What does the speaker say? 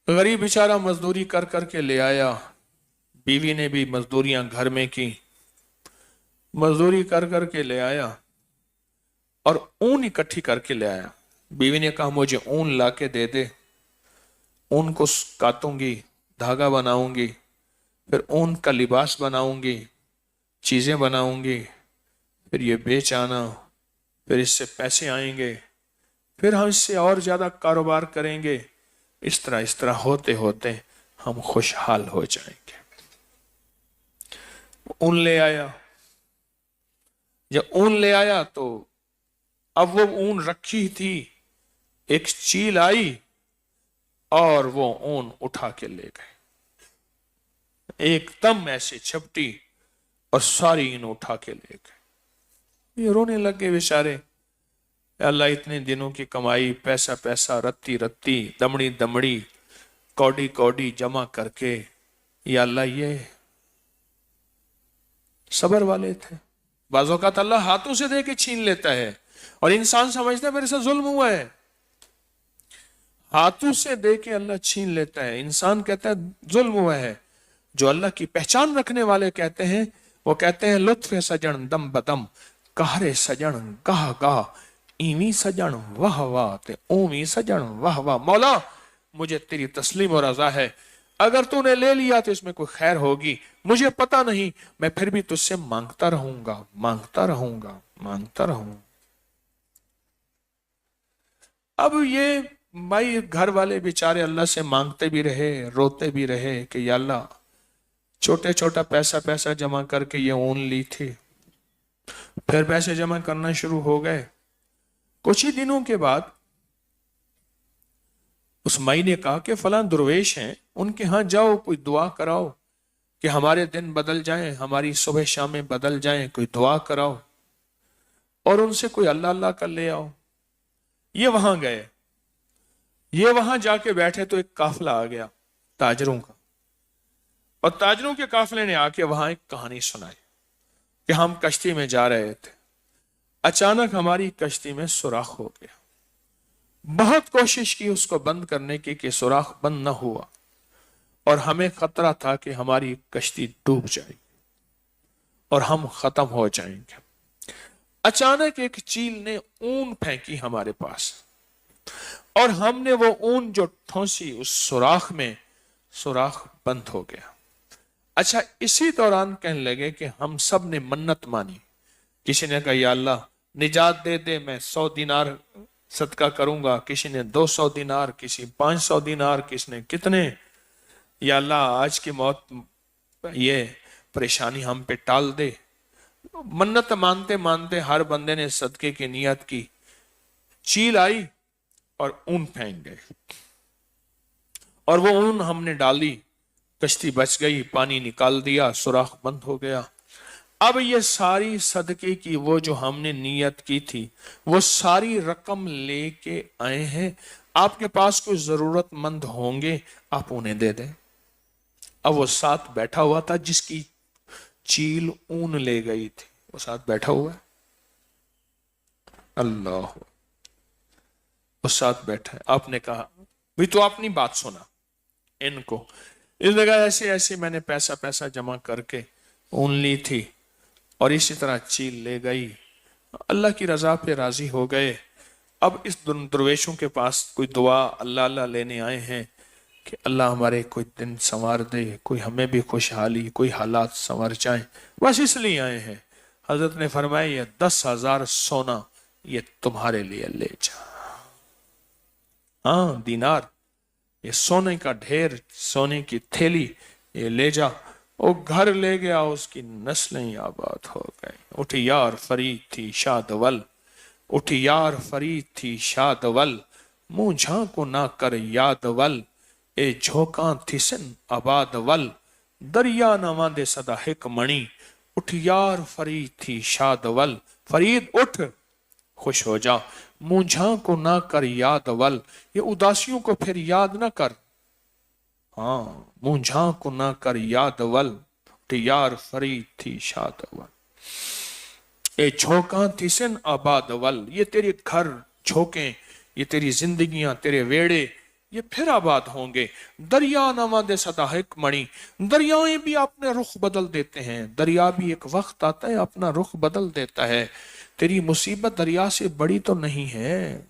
गरीब बेचारा मजदूरी कर कर के ले आया, बीवी ने भी मजदूरियां घर में की, मजदूरी कर कर के ले आया और ऊन इकट्ठी करके ले आया। बीवी ने कहा मुझे ऊन ला के दे दे, ऊन को काटूंगी, धागा बनाऊंगी, फिर ऊन का लिबास बनाऊंगी, चीजें बनाऊंगी, फिर ये बेच आना, फिर इससे पैसे आएंगे, फिर हम इससे और ज्यादा कारोबार करेंगे। इस तरह होते होते हम खुशहाल हो जाएंगे। ऊन ले आया, जब ऊन ले आया तो अब वो ऊन रखी थी, एक चील आई और वो ऊन उठा के ले गए, एकदम ऐसे झपटी और सारी ऊन उठा के ले गए। ये रोने लग गए बेचारे, अल्लाह इतने दिनों की कमाई, पैसा पैसा, रत्ती रत्ती, दमड़ी दमड़ी, कौड़ी कौड़ी जमा करके, या अल्लाह ये सबर वाले थे। बाज़ औक़ात अल्लाह हाथों से दे के छीन लेता है और इंसान समझता है मेरे साथ जुल्म हुआ है। हाथों से दे के अल्लाह छीन लेता है, इंसान कहता है जुल्म हुआ है। जो अल्लाह की पहचान रखने वाले कहते हैं, वो कहते हैं लुत्फ़ सजन दम बदम, कहरे सजन गाह गाह, ईवी सजन वाह वाह ते ओवी सजन वाह वाह। मौला मुझे तेरी तस्लीम और रज़ा है, अगर तूने ले लिया तो इसमें कोई खैर होगी, मुझे पता नहीं, मैं फिर भी तुझसे मांगता रहूंगा, मांगता रहूंगा, मांगता रहूंगा। अब ये भाई घर वाले बेचारे अल्लाह से मांगते भी रहे, रोते भी रहे कि या अल्लाह छोटे छोटा पैसा पैसा जमा करके ये ऊन ली थी, फिर पैसे जमा करना शुरू हो गए। कुछ ही दिनों के बाद उस माई ने कहा कि फलां दुर्वेश हैं, उनके यहां जाओ, कोई दुआ कराओ कि हमारे दिन बदल जाएं, हमारी सुबह शामें बदल जाएं, कोई दुआ कराओ और उनसे कोई अल्लाह अल्लाह कर ले आओ। ये वहां गए, ये वहां जाके बैठे तो एक काफिला आ गया ताजरों का, और ताजरों के काफिले ने आके वहां एक कहानी सुनाई कि हम कश्ती में जा रहे थे, अचानक हमारी कश्ती में सुराख हो गया, बहुत कोशिश की उसको बंद करने की कि सुराख बंद न हुआ, और हमें खतरा था कि हमारी कश्ती डूब जाएगी और हम खत्म हो जाएंगे। अचानक एक चील ने ऊन फेंकी हमारे पास और हमने वो ऊन जो ठोंसी उस सुराख में, सुराख बंद हो गया। अच्छा, इसी दौरान कहने लगे कि हम सब ने मन्नत मानी। किसी ने कहा या अल्लाह निजात दे दे, मैं 100 दिनार सदका करूंगा, किसी ने 200 दिनार, किसी 500 दिनार, किसी ने कितने। या अल्लाह आज की मौत, ये परेशानी हम पे टाल दे। मन्नत मानते मानते हर बंदे ने सदके की नियत की। चील आई और ऊन फेंक गए और वो ऊन हमने डाली, कश्ती बच गई, पानी निकाल दिया, सुराख बंद हो गया। अब ये सारी सदके की वो जो हमने नियत की थी, वो सारी रकम लेके आए हैं, आपके पास कोई जरूरतमंद होंगे आप उन्हें दे दें। अब वो साथ बैठा हुआ था जिसकी चील ऊन ले गई थी, वो साथ बैठा हुआ है, अल्लाह, वो साथ बैठा है। आपने कहा भी तो अपनी बात सुना इनको, इस जगह ऐसे ऐसे मैंने पैसा पैसा जमा करके ऊन ली थी और इसी तरह चील ले गई, अल्लाह की रजा पे राजी हो गए। अब इस दुर्वेशों के पास कोई दुआ अल्लाह अल्लाह लेने आए हैं कि अल्लाह हमारे कोई दिन संवार दे, कोई हमें भी खुशहाली, कोई हालात संवर जाए, बस इसलिए आए हैं। हजरत ने फरमाया ये 10,000 सोना ये तुम्हारे लिए ले जा। हाँ दीनार, ये सोने का ढेर, सोने की थैली, ये ले जा। वो घर ले गया, उसकी नस्लें आबाद हो गई। उठ यार फरीद थी शादवल, उठ यार फरीद थी शादवल, मुंह झांको ना कर यादवल, ए झोंका थिसन आबादवल, दरिया नवा दे सदा हिक मणि, उठ यार फरीद थी शादवल। फरीद उठ, खुश हो जा, मुंह झांको ना कर यादवल, ये उदासियों को फिर याद ना कर। हाँ, मुंह झांको ना कर यादवल, यार फरीद थी शादवल, ए झोंका थिसन आबादवल, ये तेरे घर झोंके, ये तेरी जिंदगियां, तेरे वेड़े, یہ پھر آباد ہوں گے۔ دریا نواں دے سدا ایک مڑی، دریائیں بھی اپنے رخ بدل دیتے ہیں، دریا بھی ایک وقت آتا ہے اپنا رخ بدل دیتا ہے۔ تیری مصیبت دریا سے بڑی تو نہیں ہے۔